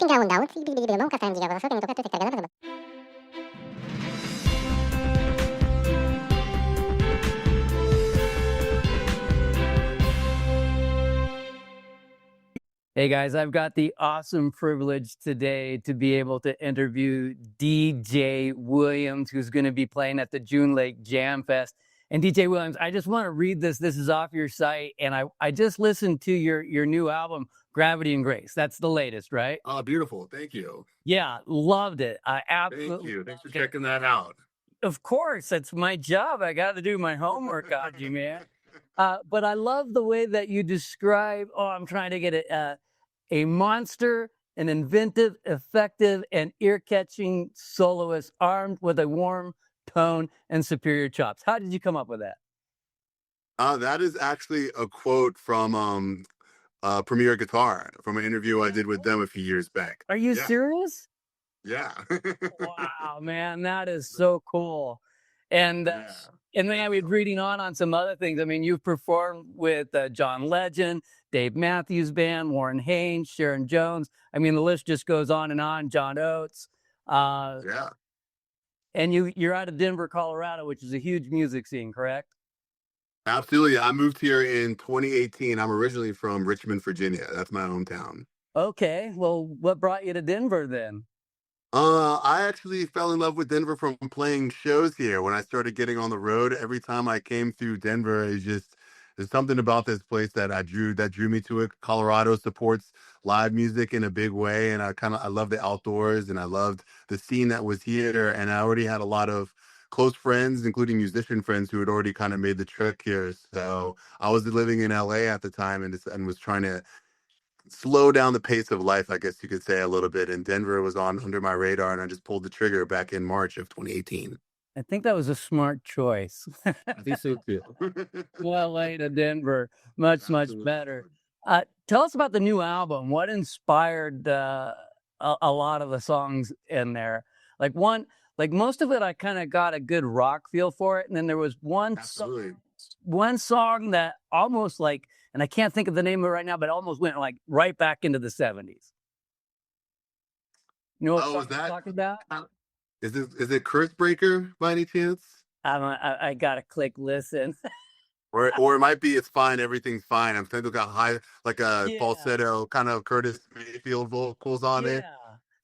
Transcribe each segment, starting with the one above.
daun-daun, nunca saben de grabación, que me toca cargando. Hey guys, I've got the awesome privilege today to be able to interview DJ Williams, who's going to be playing at the June Lake Jam Fest. And DJ Williams, I just want to read this. This is off your site, and I just listened to your new album, Gravity and Grace. That's the latest, right? Oh, beautiful. Thank you. Yeah, loved it. I absolutely Thank you. Thanks for loved it. checking that out. Of course, it's my job. I got to do my homework on you, man. But I love the way that you describe. Oh, I'm trying to get it. A monster, an inventive, effective, and ear-catching soloist armed with a warm tone and superior chops. How did you come up with that? That is actually a quote from Premiere Guitar from an interview I did with them a few years back. Are you serious? Yeah. Wow, man, that is so cool. And then I was reading on some other things. I mean, you've performed with John Legend, Dave Matthews Band, Warren Haynes, Sharon Jones. I mean, the list just goes on and on. John Oates. Yeah. And you're out of Denver, Colorado, which is a huge music scene, correct? Absolutely. I moved here in 2018. I'm originally from Richmond, Virginia. That's my hometown. Okay. Well, what brought you to Denver then? I actually fell in love with Denver from playing shows here. When I started getting on the road, every time I came through Denver, there's something about this place that drew me to it. Colorado supports live music in a big way, and I love the outdoors, and I loved the scene that was here. And I already had a lot of close friends, including musician friends, who had already kind of made the trek here. So I was living in LA at the time, and was trying to slow down the pace of life, I guess you could say, a little bit. And Denver was under my radar, and I just pulled the trigger back in March of 2018. I think that was a smart choice. I think so too. LA to Denver, much Absolutely. better. Tell us about the new album. What inspired a lot of the songs in there? Like most of it, I kind of got a good rock feel for it, and then there was one song that almost and I can't think of the name of it right now, but almost went right back into the 70s. You know what I'm talking about? Is it Curse Breaker by any chance? I gotta click listen. or it might be It's Fine, Everything's Fine. I'm thinking got high, like a falsetto kind of Curtis Mayfield vocals on it.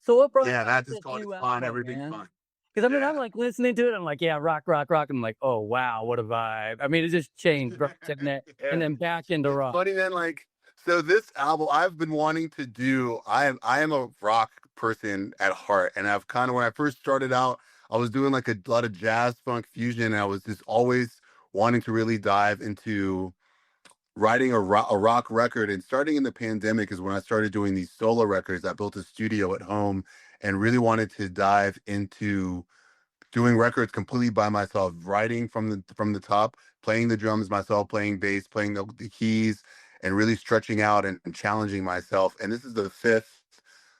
So what brought that's just called It's Fine, Everything's Fine. Because I mean, I'm listening to it. I'm like, yeah, rock. And I'm like, oh wow, what a vibe. I mean, it just changed and then back into rock. Funny man, so this album I've been wanting to do. I am a rock person at heart, and I've kind of, when I first started out, I was doing a lot of jazz, funk, fusion. And I was just always wanting to really dive into writing a rock record. And starting in the pandemic is when I started doing these solo records. I built a studio at home and really wanted to dive into doing records completely by myself, writing from the top, playing the drums myself, playing bass, playing the keys, and really stretching out and challenging myself. And this is the 5th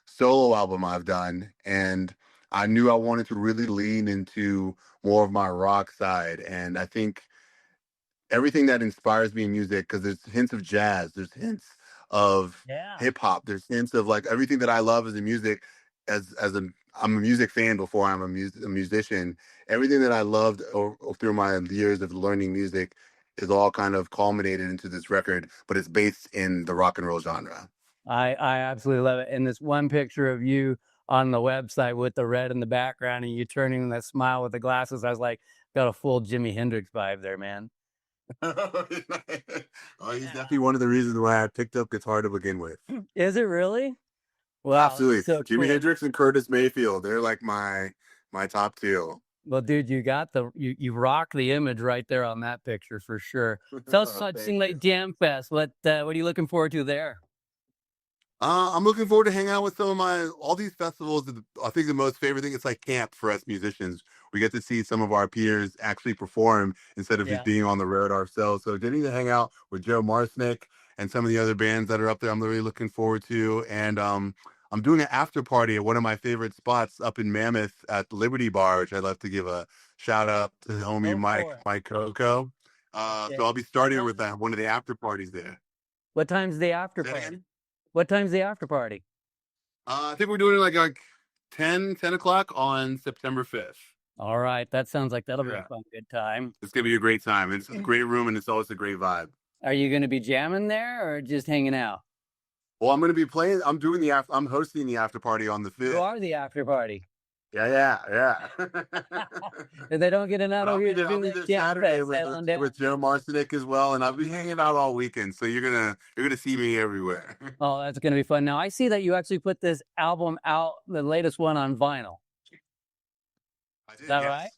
solo album I've done, and I knew I wanted to really lean into more of my rock side. And I think everything that inspires me in music, because there's hints of jazz, there's hints of hip hop, there's hints of everything that I love as a music. I'm a music fan before I'm a musician. Everything that I loved through my years of learning music is all kind of culminated into this record, but it's based in the rock and roll genre. I absolutely love it. And this one picture of you on the website with the red in the background and you turning that smile with the glasses, I was like, got a full Jimi Hendrix vibe there, man. He's definitely one of the reasons why I picked up guitar to begin with. Is it really? Wow, absolutely. So Jimi Hendrix and Curtis Mayfield, they're my top two. Well, dude, you got you rock the image right there on that picture for sure. Tell us about June Lake Jam Fest. What are you looking forward to there? I'm looking forward to hang out with all these festivals. I think the most favorite thing, it's like camp for us musicians. We get to see some of our peers actually perform instead of just being on the road ourselves. So getting to hang out with Joe Marsnick and some of the other bands that are up there, I'm really looking forward to. And I'm doing an after party at one of my favorite spots up in Mammoth at the Liberty Bar, which I'd love to give a shout out to the homie Mike Coco. So I'll be starting with one of the after parties there. What time's the after party? What time's the after party? I think we're doing like 10 o'clock on September 5th. All right, that sounds like that'll be a Yeah. fun, good time. It's gonna be a great time. It's a great room, and it's always a great vibe. Are you going to be jamming there or just hanging out? Well, I'm gonna be playing. I'm hosting the after party on the 5th. You are the after party. Yeah. If they don't get an out I'll over be here there, to I'll be do there that jam Saturday fest, with Joe Marcinek as well, and I'll be hanging out all weekend. So you're gonna see me everywhere. Oh, that's going to be fun. Now, I see that you actually put this album out, the latest one, on vinyl. I did, Is that yes. right?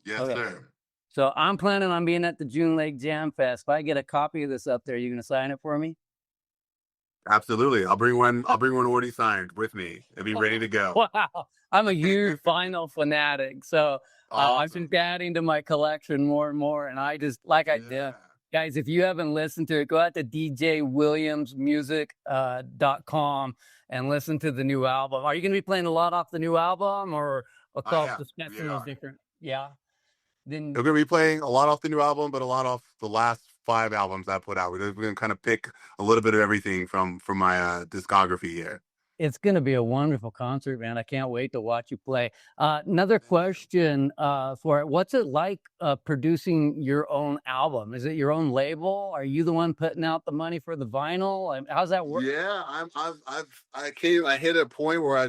Yes, Okay. sir. So I'm planning on being at the June Lake Jam Fest. If I get a copy of this up there, you going to sign it for me? Absolutely. I'll bring one already signed with me and be ready to go. Wow. I'm a huge vinyl fanatic. So I've been adding to my collection more and more. And I just, like I did, guys, if you haven't listened to it, go out to djwilliamsmusic.com and listen to the new album. Are you going to be playing a lot off the new album, or across the spectrum is different? Yeah. Then We're going to be playing a lot off the new album, but a lot off the last 5 albums I put out. We're going to kind of pick a little bit of everything from my discography here. it's going to be a wonderful concert, man. I can't wait to watch you play. Another question for it. What's it like producing your own album? Is it your own label? Are you the one putting out the money for the vinyl? How's that work? Yeah, I hit a point where I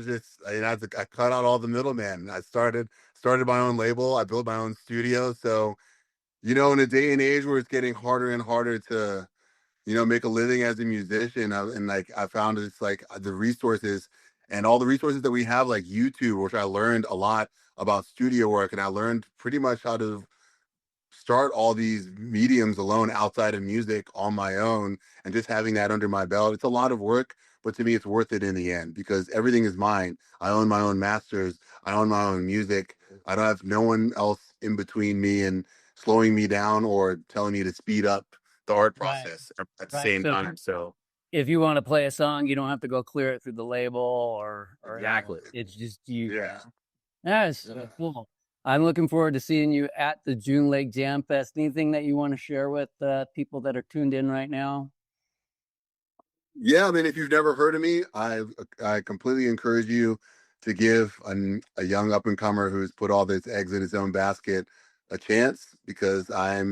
cut out all the middlemen. I started my own label. I built my own studio. So, in a day and age where it's getting harder and harder to make a living as a musician. I found it's like the resources and all the resources that we have, like YouTube, which I learned a lot about studio work, and I learned pretty much how to start all these mediums alone outside of music on my own, and just having that under my belt. It's a lot of work, but to me, it's worth it in the end because everything is mine. I own my own masters. I own my own music. I don't have no one else in between me and slowing me down or telling me to speed up the art process at the same time. So if you want to play a song, you don't have to go clear it through the label or exactly. It's just you. Yeah. Yes. Cool. I'm looking forward to seeing you at the June Lake Jam Fest. Anything that you want to share with people that are tuned in right now? Yeah, I mean, if you've never heard of me, I completely encourage you to give a young up and comer who's put all his eggs in his own basket a chance, because I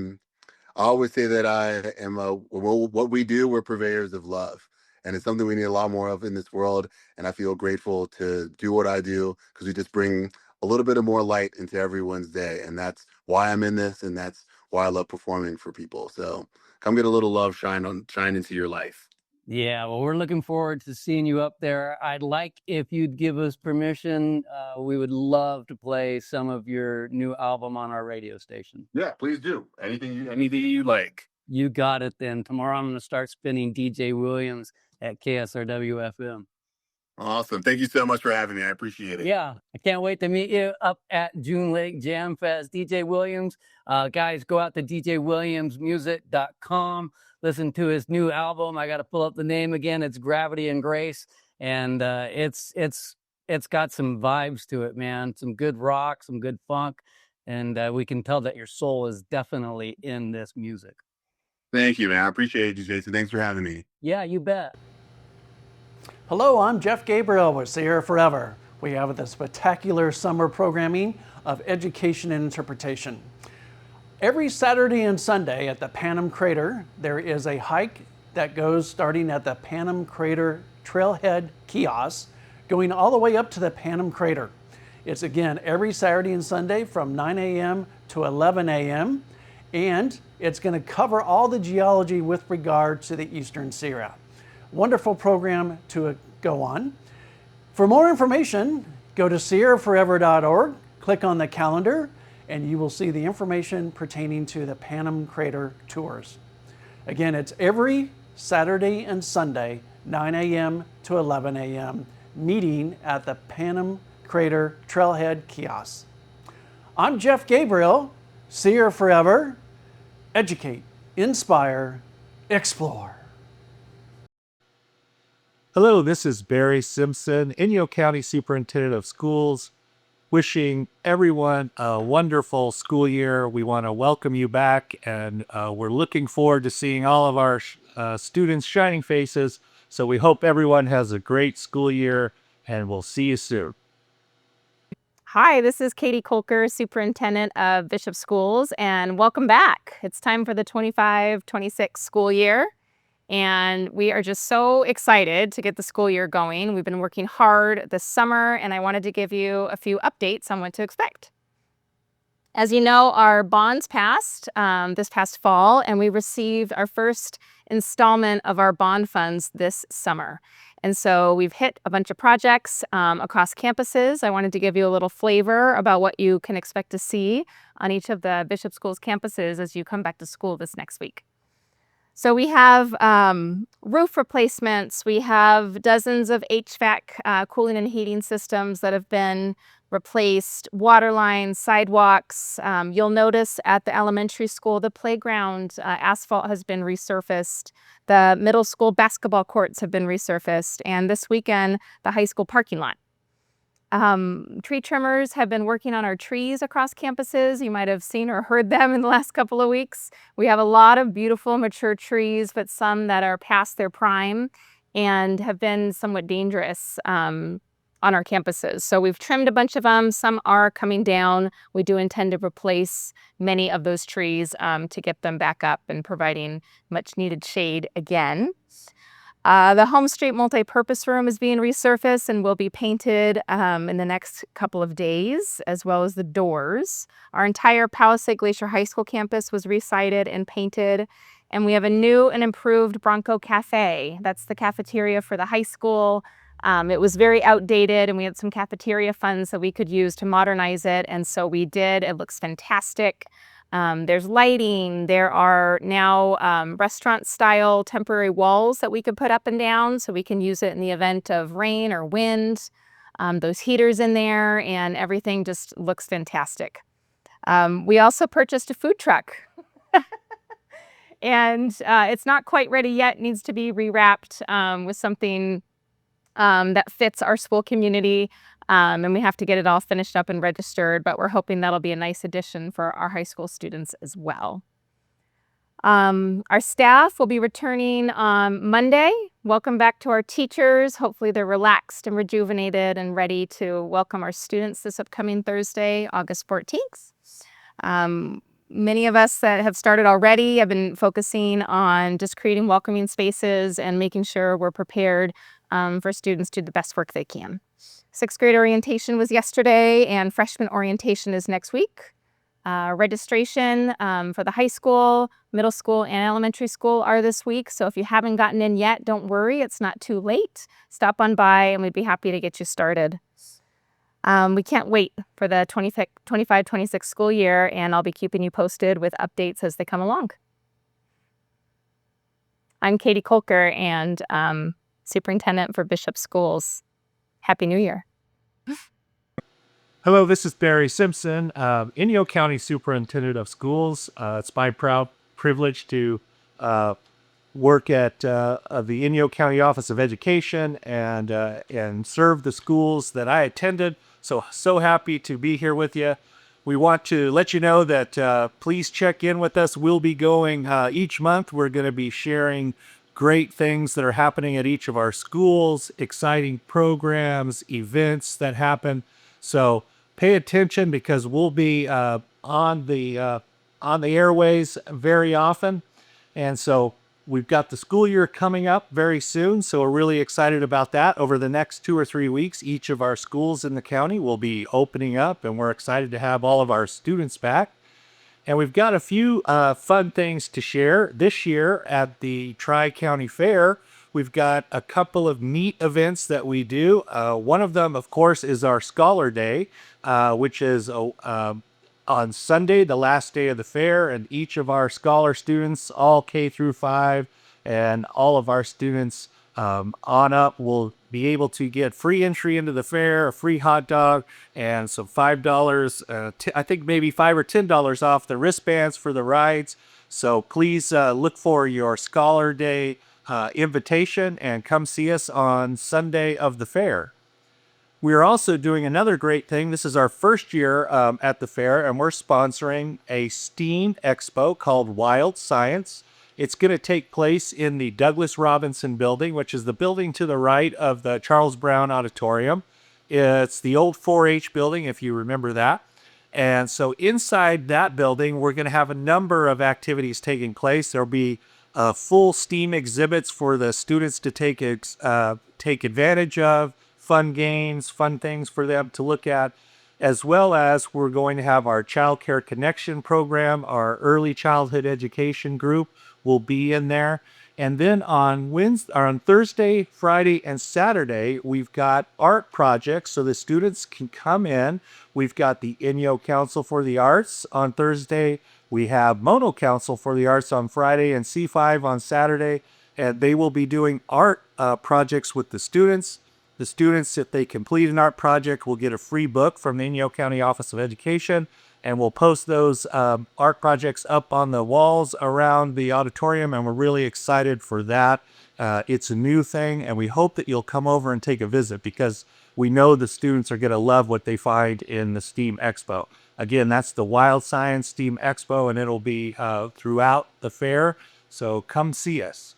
always say that I am what we do, we're purveyors of love. And it's something we need a lot more of in this world. And I feel grateful to do what I do because we just bring a little bit of more light into everyone's day. And that's why I'm in this. And that's why I love performing for people. So come get a little love shine into your life. Yeah, well, we're looking forward to seeing you up there. I'd like if you'd give us permission. We would love to play some of your new album on our radio station. Yeah, please do. Anything you like. You got it then. Tomorrow I'm going to start spinning DJ Williams at KSRW FM. Awesome. Thank you so much for having me. I appreciate it. Yeah, I can't wait to meet you up at June Lake Jam Fest. DJ Williams, guys, go out to djwilliamsmusic.com. Listen to his new album. I got to pull up the name again. It's Gravity and Grace, and it's got some vibes to it, man. Some good rock, some good funk, and we can tell that your soul is definitely in this music. Thank you, man. I appreciate you, Jason. Thanks for having me. Yeah, you bet. Hello, I'm Jeff Gabriel with Sierra Forever. We have the spectacular summer programming of education and interpretation. Every Saturday and Sunday at the Panum Crater, there is a hike that goes starting at the Panum Crater Trailhead Kiosk, going all the way up to the Panum Crater. It's again every Saturday and Sunday from 9 a.m. to 11 a.m. and it's going to cover all the geology with regard to the Eastern Sierra. Wonderful program to go on. For more information, go to sierraforever.org, click on the calendar, and you will see the information pertaining to the Panum Crater tours. Again, it's every Saturday and Sunday, 9 a.m. to 11 a.m., meeting at the Panum Crater Trailhead Kiosk. I'm Jeff Gabriel, Sierra Forever. Educate, inspire, explore. Hello, this is Barry Simpson, Inyo County Superintendent of Schools, wishing everyone a wonderful school year. We want to welcome you back, and we're looking forward to seeing all of our students' shining faces So we hope everyone has a great school year, and we'll see you soon. Hi, this is Katie Kolker, Superintendent of Bishop Schools, and welcome back. It's time for the 25-26 school year, and we are just so excited to get the school year going. We've been working hard this summer, and I wanted to give you a few updates on what to expect. As you know, our bonds passed this past fall, and we received our first installment of our bond funds this summer. And so we've hit a bunch of projects across campuses. I wanted to give you a little flavor about what you can expect to see on each of the Bishop Schools campuses as you come back to school this next week. So we have roof replacements. We have dozens of HVAC cooling and heating systems that have been replaced, water lines, sidewalks. You'll notice at the elementary school, the playground asphalt has been resurfaced. The middle school basketball courts have been resurfaced. And this weekend, the high school parking lot. Tree trimmers have been working on our trees across campuses. You might have seen or heard them in the last couple of weeks. We have a lot of beautiful mature trees, but some that are past their prime and have been somewhat dangerous on our campuses. So we've trimmed a bunch of them. Some are coming down. We do intend to replace many of those trees to get them back up and providing much needed shade again. The Home Street multi-purpose room is being resurfaced and will be painted in the next couple of days, as well as the doors. Our entire Palisade Glacier High School campus was re-sided and painted. And we have a new and improved Bronco Cafe. That's the cafeteria for the high school. It was very outdated, and we had some cafeteria funds that we could use to modernize it, and so we did. It looks fantastic. There's lighting. There are now restaurant-style temporary walls that we could put up and down, so we can use it in the event of rain or wind. Those heaters in there, and everything just looks fantastic. We also purchased a food truck. And it's not quite ready yet. It needs to be rewrapped with something that fits our school community, and we have to get it all finished up and registered, but we're hoping that'll be a nice addition for our high school students as well. Our staff will be returning on Monday. Welcome back to our teachers. Hopefully they're relaxed and rejuvenated and ready to welcome our students this upcoming Thursday, August 14th. Many of us that have started already have been focusing on just creating welcoming spaces and making sure we're prepared for students to do the best work they can. Sixth grade orientation was yesterday, and freshman orientation is next week. Registration for the high school, middle school, and elementary school are this week. So if you haven't gotten in yet, don't worry. It's not too late. Stop on by, and we'd be happy to get you started. We can't wait for the 25-26 school year, and I'll be keeping you posted with updates as they come along. I'm Katie Kolker, and Superintendent for Bishop Schools. Happy New Year. Hello, this is Barry Simpson, Inyo County Superintendent of Schools. It's my proud privilege to work at the Inyo County Office of Education and serve the schools that I attended. So happy to be here with you. We want to let you know that please check in with us. We'll be going each month. We're going to be sharing great things that are happening at each of our schools, exciting programs, events that happen. So pay attention, because we'll be on the airways very often. And so we've got the school year coming up very soon, so we're really excited about that. Over the next 2 or 3 weeks, each of our schools in the county will be opening up, and we're excited to have all of our students back. And we've got a few fun things to share. This year at the Tri-County Fair, we've got a couple of neat events that we do. One of them, of course, is our Scholar Day, which is on Sunday, the last day of the fair, and each of our scholar students, all K through 5, and all of our students on up will be able to get free entry into the fair, a free hot dog, and some $5, I think maybe $5 or $10 off the wristbands for the rides. So please look for your Scholar Day invitation and come see us on Sunday of the fair. We are also doing another great thing. This is our first year at the fair, and we're sponsoring a STEAM expo called Wild Science. It's going to take place in the Douglas Robinson building, which is the building to the right of the Charles Brown Auditorium. It's the old 4-H building, if you remember that. And so inside that building, we're going to have a number of activities taking place. There'll be full STEAM exhibits for the students to take advantage of, fun games, fun things for them to look at, as well as we're going to have our Child Care Connection program, our early childhood education group will be in there. And then on Thursday, Friday, and Saturday, we've got art projects so the students can come in. We've got the Inyo Council for the Arts on Thursday. We have Mono Council for the Arts on Friday and C5 on Saturday. And they will be doing art projects with the students. The students, if they complete an art project, will get a free book from the Inyo County Office of Education. And we'll post those art projects up on the walls around the auditorium, and we're really excited for that. It's a new thing, and we hope that you'll come over and take a visit because we know the students are going to love what they find in the STEAM Expo. Again, that's the Wild Science STEAM Expo, and it'll be throughout the fair, so come see us.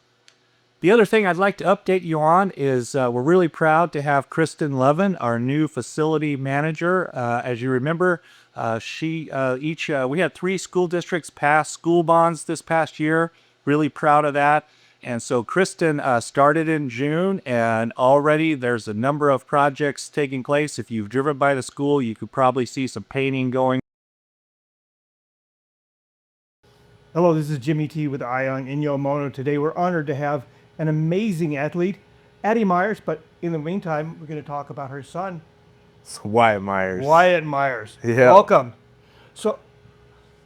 The other thing I'd like to update you on is we're really proud to have Kristen Levin, our new facility manager. As you remember, we had 3 school districts pass school bonds this past year. Really proud of that. And so Kristen started in June, and already there's a number of projects taking place. If you've driven by the school, you could probably see some painting going. Hello, this is Jimmy T with Ion Inyo Mono. Today we're honored to have an amazing athlete, Addie Miears, but in the meantime, we're going to talk about her son, It's Wyatt Miears. Wyatt Miears. Yeah. Welcome. So,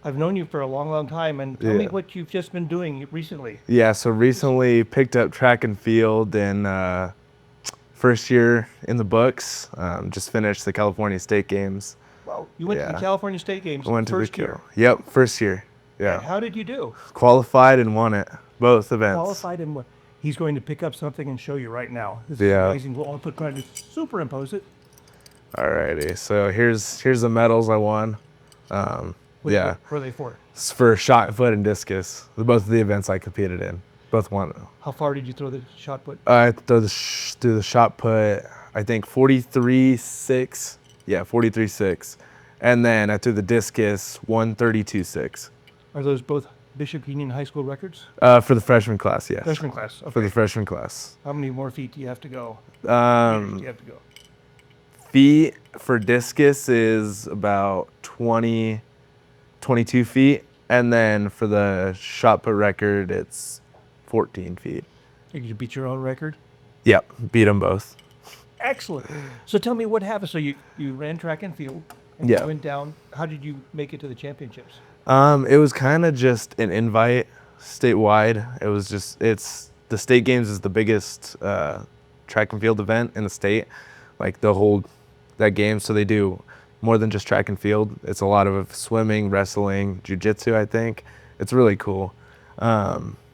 I've known you for a long, long time, and tell me Yeah. what you've just been doing recently. Yeah, so recently picked up track and field in first year in the books. Just finished the California State Games. Well, you went to the Yeah. California State Games Went to first the year. Yep, first year. Yeah. And how did you do? Qualified and won it. Both events. Qualified and what? He's going to pick up something and show you right now. This is Yeah. amazing. We'll try to superimpose it. Alrighty. So here's the medals I won. Yeah. What are they for? It's for shot put and discus. Both of the events I competed in. Both won. How far did you throw the shot put? I threw the shot put, I think 43.6. Yeah, 43.6. And then I threw the discus 132.6. Are those both Bishop Union High School records? For the freshman class, yes. Freshman class. For Okay. the freshman class. How many more feet do you have to go? Meters do you have to go? Feet for discus is about 22 feet. And then for the shot put record, it's 14 feet. Did you beat your own record? Yep, beat them both. Excellent. So tell me what happened. So you ran track and field. And Yeah. You went down. How did you make it to the championships? It was kind of just an invite statewide. It was just, the state games is the biggest track and field event in the state. Like they'll hold that game, so they do more than just track and field. It's a lot of swimming, wrestling, jiu-jitsu, I think. It's really cool.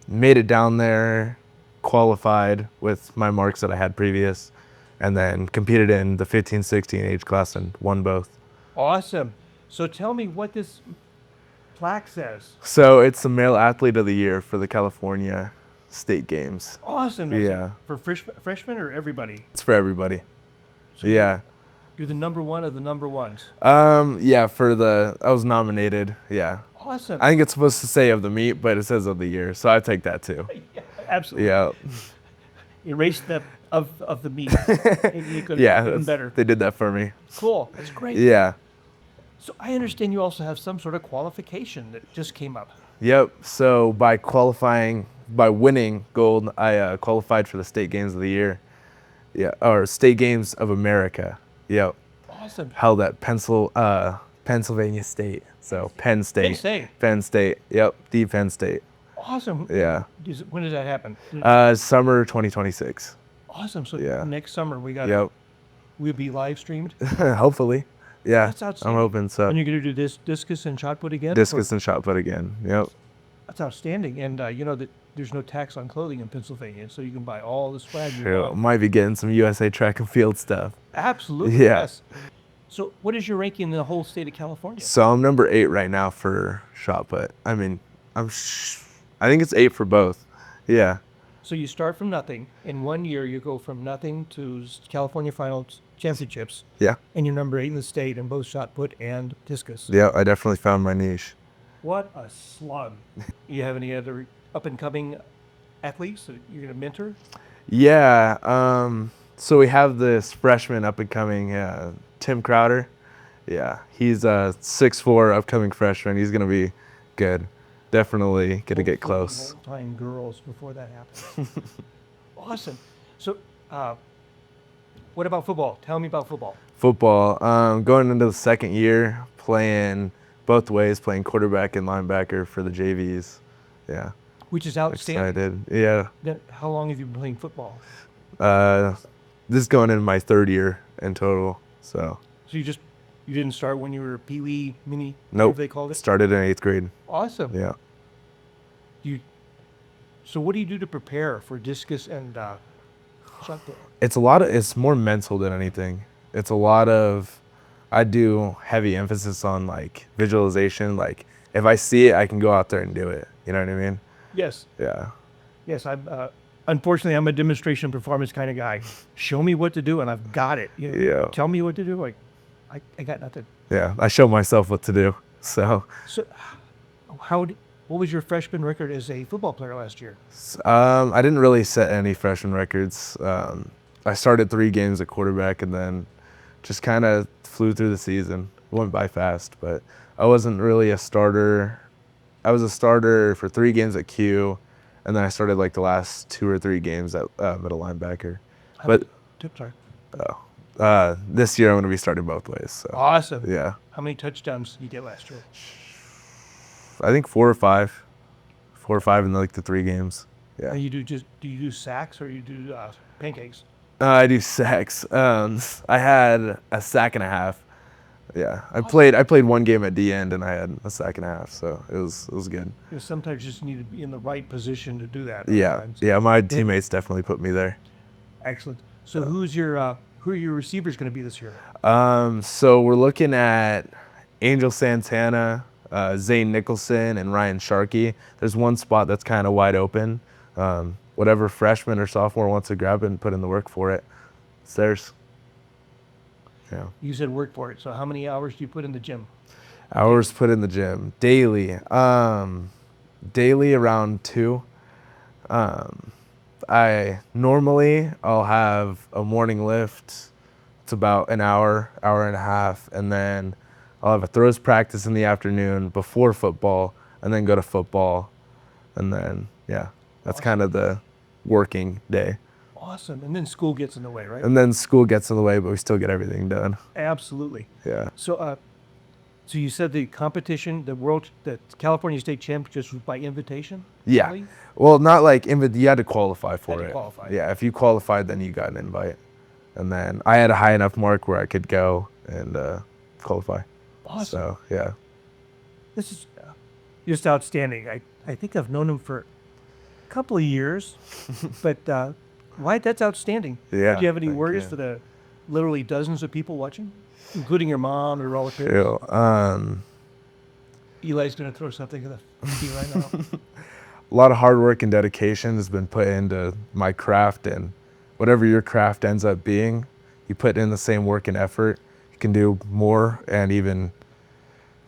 Made it down there, qualified with my marks that I had previous, and then competed in the 15-16 age class and won both. Awesome. So tell me what this plaque says. So it's the male athlete of the year for the California State Games. Awesome. Yeah. For freshmen or everybody? It's for everybody. Yeah. You're the number one of the number ones. Yeah, I was nominated. Yeah. Awesome. I think it's supposed to say of the meet, but it says of the year, so I take that too. Yeah, absolutely. Yeah. Erase the of the meat. You could Yeah. even better. They did that for me. Cool. That's great. Yeah. So I understand you also have some sort of qualification that just came up. Yep. So by winning gold, I qualified for the State Games of the Year. Yeah. Or State Games of America. Yep. Awesome. Held at Pennsylvania State. So Penn State. Penn State. Penn State. Yep. The Penn State. Awesome. Yeah. When does that happen? Summer 2026. Awesome. So Yeah. next summer Yep. we'll be live streamed. Hopefully. Yeah. That's I'm outstanding. hoping so. And you're going to do this discus and shot put again? Discus and shot put again. Yep. That's outstanding. And you know that there's no tax on clothing in Pennsylvania, so you can buy all the swag you Yeah, want. might be getting some USA track and field stuff. Absolutely. Yeah. Yes. So what is your ranking in the whole state of California? So I'm number 8 right now for shot put. I mean, I think it's 8 for both. Yeah. So you start from nothing. In 1 year, you go from nothing to California Finals Championships. Yeah. And you're number 8 in the state in both shot put and discus. Yeah, I definitely found my niche. What a slug. You have any other up-and-coming athletes that you're going to mentor? Yeah. So we have this freshman up and coming, Tim Crowder. Yeah. He's a 6'4" upcoming freshman. He's going to be good. Definitely going to get close. Won't find girls before that happens. Awesome. So, what about football? Tell me about football. Football. Going into the second year, playing both ways, playing quarterback and linebacker for the JVs. Yeah. Which is outstanding. Excited. Yeah. How long have you been playing football? This is going in my 3rd year in total. So you didn't start when you were Pee-wee mini? Nope. Whatever they called it? Started in 8th grade. Awesome. Yeah. So what do you do to prepare for discus and shot put? It's more mental than anything. It's a lot of, I do heavy emphasis on like visualization. Like if I see it, I can go out there and do it. You know what I mean? Yes. Yeah. Yes, unfortunately, I'm a demonstration performance kind of guy. Show me what to do, and I've got it. Yeah. Tell me what to do. I got nothing. Yeah. I show myself what to do. So what was your freshman record as a football player last year? I didn't really set any freshman records. I started 3 games at quarterback and then just kind of flew through the season. It went by fast, but I wasn't really a starter. I was a starter for 3 games at Q, and then I started like the last 2 or 3 games at middle linebacker. This year I'm going to be starting both ways. So. Awesome. Yeah. How many touchdowns did you get last year? I think 4 or 5. 4 or 5 in like the 3 games. Yeah. And do you do sacks or you do pancakes? I do sacks. I had a sack and a half. Yeah, I played 1 game at D end and I had a sack and a half, so it was good. Sometimes you just need to be in the right position to do that. Yeah, yeah, my teammates definitely put me there. Excellent. So who are your receivers going to be this year? So we're looking at Angel Santana, Zane Nicholson, and Ryan Sharkey. There's one spot that's kind of wide open. Whatever freshman or sophomore wants to grab it and put in the work for it, it's theirs. Yeah. You said work for it. So how many hours do you put in the gym? Hours put in the gym daily. Daily around 2. I'll have a morning lift. It's about an hour and a half, and then I'll have a throws practice in the afternoon before football, and then go to football, and then that's kind of the working day. Awesome. And then school gets in the way, right? And then school gets in the way, but we still get everything done. Absolutely. Yeah. So, so you said the competition, the California State Championships was by invitation? Yeah. Really? Well, not like you had to qualify for it. Had to qualify. Yeah. If you qualified, then you got an invite. And then I had a high enough mark where I could go and qualify. Awesome. So, yeah. This is just outstanding. I think I've known him for a couple of years, but Wyatt, that's outstanding. Yeah. Do you have any words for the literally dozens of people watching, including your mom, your relatives? Eli's going to throw something in the feed right now. A lot of hard work and dedication has been put into my craft, and whatever your craft ends up being, you put in the same work and effort, you can do more and even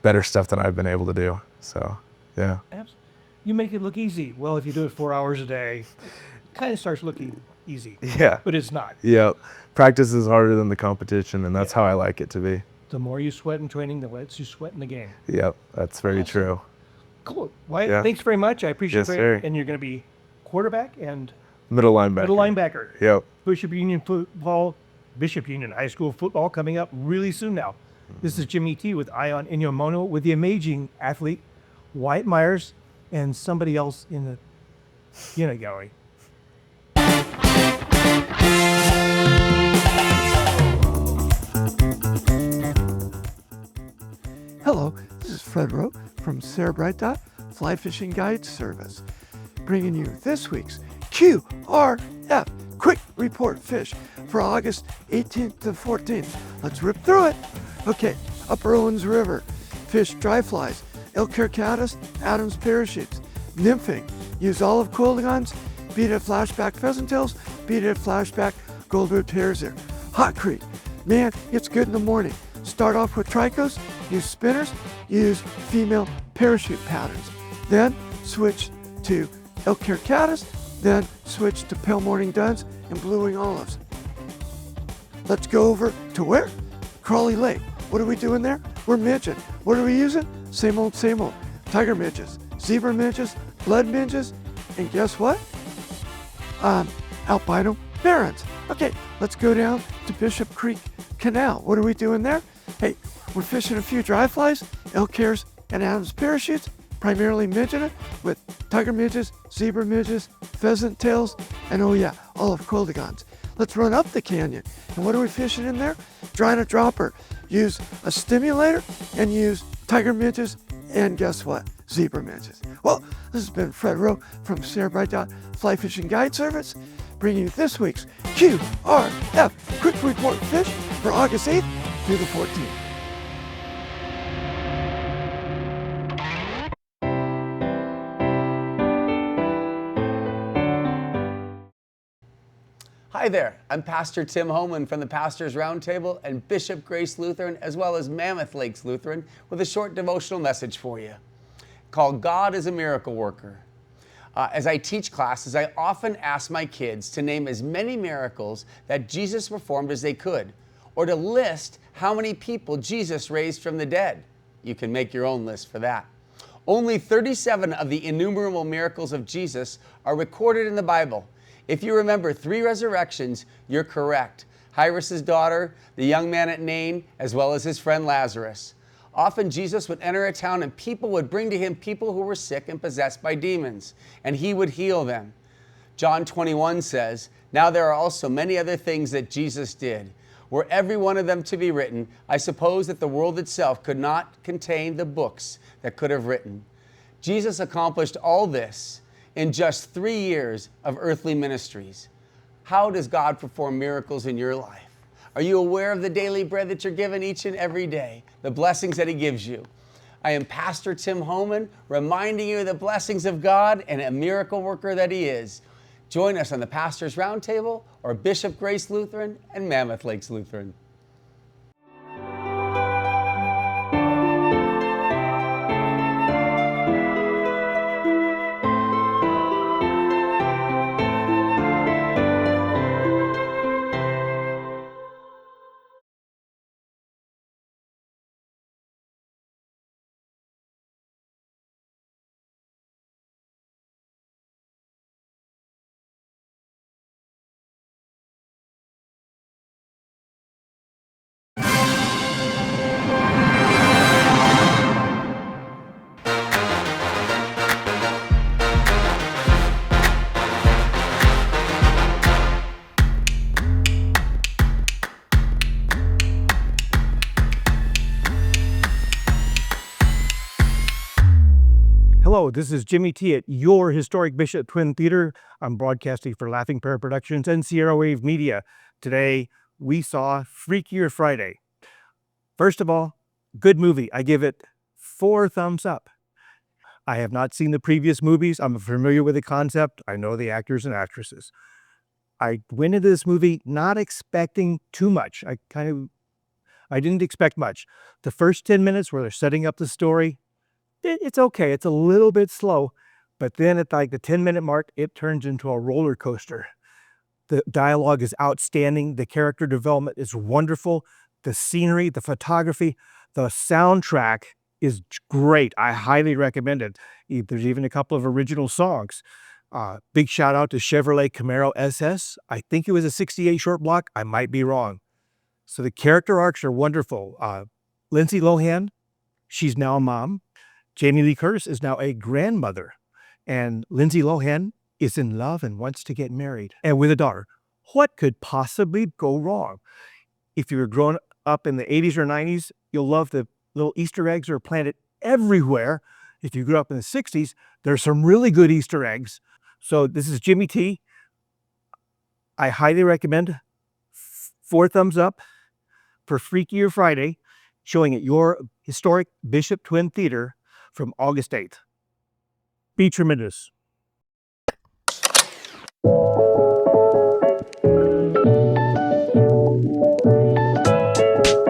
better stuff than I've been able to do. So, yeah. Absolutely. You make it look easy. Well, if you do it 4 hours a day, it kind of starts looking easy. Yeah. But it's not. Yeah. Practice is harder than the competition, and that's how I like it to be. The more you sweat in training, the less you sweat in the game. Yep, that's very true. Cool. Wyatt, thanks very much. I appreciate it. Yes, sir. And you're going to be quarterback and Middle linebacker. middle linebacker. Yep. Bishop Union High School football coming up really soon now. This is Jimmy T with Ion Inyo with the amazing athlete Wyatt Miears and somebody else in the gallery. Hello, this is Fred Rowe from Sarah Bright Dot Fly Fishing Guide Service, bringing you this week's QRF Quick Report Fish for August 18th to 14th. Let's rip through it. Okay, Upper Owens River, fish dry flies, elk caddis, Adams parachutes, nymphing, use olive quilligons, beat it flashback pheasant tails, beat it flashback gold-ribbed hares there. Hot Creek, man, it's good in the morning. Start off with tricos, use spinners, use female parachute patterns. Then switch to elk hair caddis, then switch to pale morning duns and blue-wing olives. Let's go over to where? Crawley Lake. What are we doing there? We're midging. What are we using? Same old, same old. Tiger midges, zebra midges, blood midges, and guess what? Albino barons. Okay, let's go down to Bishop Creek Canal. What are we doing there? Hey, we're fishing a few dry flies, elk hares, and Adam's parachutes, primarily midging it with tiger midges, zebra midges, pheasant tails, and oh yeah, olive quilligons. Let's run up the canyon. And what are we fishing in there? Drying a dropper. Use a stimulator and use tiger midges and guess what? Zebra midges. Well, this has been Fred Rowe from Sierra Bright Fly Fishing Guide Service, bringing you this week's QRF Quick Report Fish for August 8th through the 14th. Hi there, I'm Pastor Tim Homan from the Pastors Roundtable and Bishop Grace Lutheran, as well as Mammoth Lakes Lutheran, with a short devotional message for you called God is a Miracle Worker. As I teach classes, I often ask my kids to name as many miracles that Jesus performed as they could, or to list how many people Jesus raised from the dead. You can make your own list for that. Only 37 of the innumerable miracles of Jesus are recorded in the Bible. If you remember 3 resurrections, you're correct. Jairus' daughter, the young man at Nain, as well as his friend Lazarus. Often Jesus would enter a town and people would bring to him people who were sick and possessed by demons, and he would heal them. John 21 says, "Now there are also many other things that Jesus did. Were every one of them to be written, I suppose that the world itself could not contain the books that could have written." Jesus accomplished all this in just 3 years of earthly ministries. How does God perform miracles in your life? Are you aware of the daily bread that you're given each and every day, the blessings that he gives you? I am Pastor Tim Homan, reminding you of the blessings of God and a miracle worker that he is. Join us on the Pastors Roundtable or Bishop Grace Lutheran and Mammoth Lakes Lutheran. Hello, this is Jimmy T at your historic Bishop Twin Theater. I'm broadcasting for Laughing Pear Productions and Sierra Wave Media. Today, we saw Freakier Friday. First of all, good movie. I give it 4 thumbs up. I have not seen the previous movies. I'm familiar with the concept. I know the actors and actresses. I went into this movie not expecting too much. I didn't expect much. The first 10 minutes where they're setting up the story, it's okay. It's a little bit slow, but then at like the 10-minute mark, it turns into a roller coaster. The dialogue is outstanding. The character development is wonderful. The scenery, the photography, the soundtrack is great. I highly recommend it. There's even a couple of original songs. Big shout out to Chevrolet Camaro SS. I think it was a 68 short block. I might be wrong. So the character arcs are wonderful. Lindsay Lohan, she's now a mom. Jamie Lee Curtis is now a grandmother, and Lindsay Lohan is in love and wants to get married and with a daughter. What could possibly go wrong? If you were growing up in the 80s or 90s, you'll love the little Easter eggs that are planted everywhere. If you grew up in the 60s, there's some really good Easter eggs. So this is Jimmy T. I highly recommend 4 thumbs up for Freakier Friday, showing at your historic Bishop Twin Theater from August 8th. Be tremendous. you.